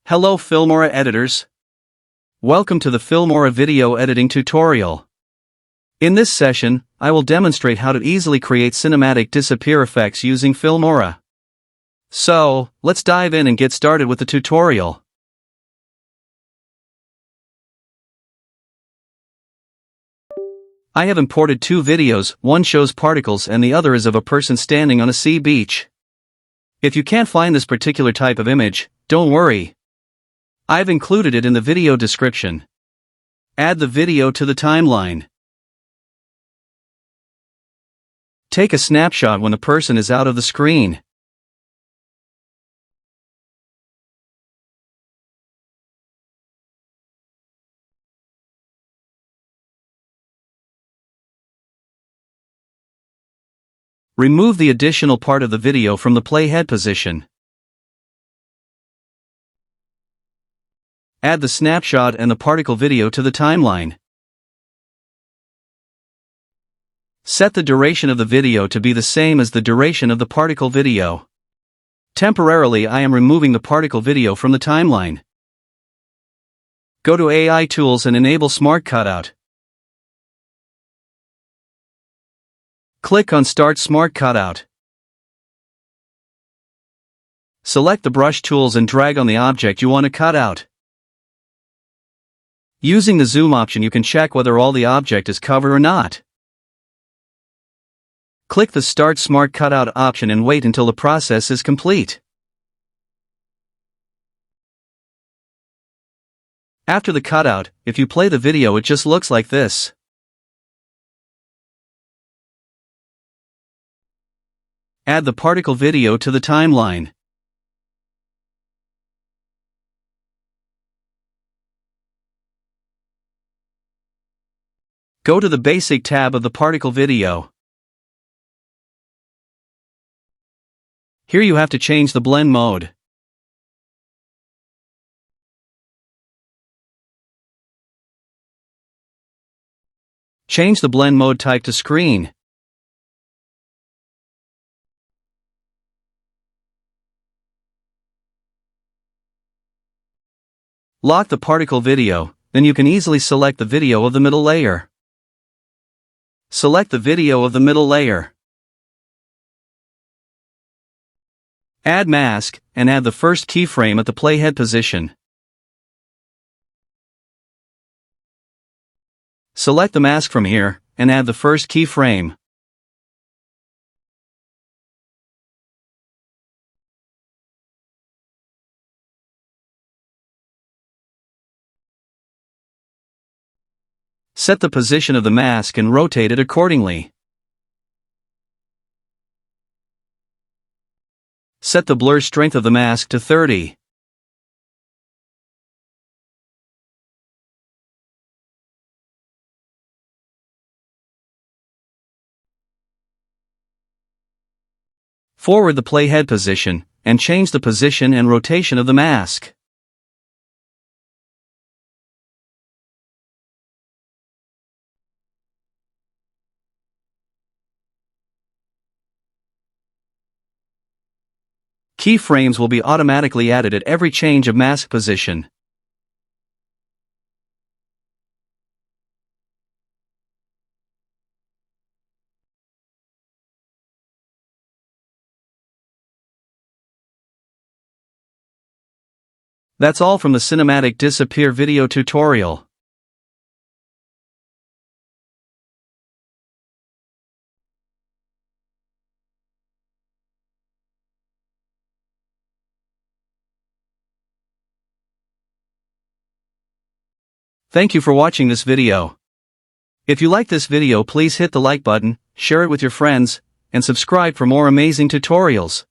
Hello Filmora editors. Welcome to the Filmora video editing tutorial. In this session, I will demonstrate how to easily create cinematic disappear effects using Filmora. So, let's dive in and get started with the tutorial. I have imported two videos, one shows particles and the other is of a person standing on a sea beach. If you can't find this particular type of image, don't worry. I've included it in the video description. Add the video to the timeline. Take a snapshot when the person is out of the screen. Remove the additional part of the video from the playhead position. Add the snapshot and the particle video to the timeline. Set the duration of the video to be the same as the duration of the particle video. Temporarily, I am removing the particle video from the timeline. Go to AI Tools and enable Smart Cutout. Click on Start Smart Cutout. Select the brush tools and drag on the object you want to cut out. Using the zoom option you can check whether all the object is covered or not. Click the Start Smart Cutout option and wait until the process is complete. After the cutout, if you play the video it just looks like this. Add the particle video to the timeline. Go to the Basic tab of the particle video. Here you have to change the blend mode. Change the blend mode type to screen. Lock the particle video, then you can easily select the video of the middle layer. Select the video of the middle layer. Add mask, and add the first keyframe at the playhead position. Select the mask from here, and add the first keyframe. Set the position of the mask and rotate it accordingly. Set the blur strength of the mask to 30. Forward the playhead position, and change the position and rotation of the mask. Keyframes will be automatically added at every change of mask position. That's all from the Cinematic Disappear video tutorial. Thank you for watching this video. If you like this video, please hit the like button, share it with your friends, and subscribe for more amazing tutorials.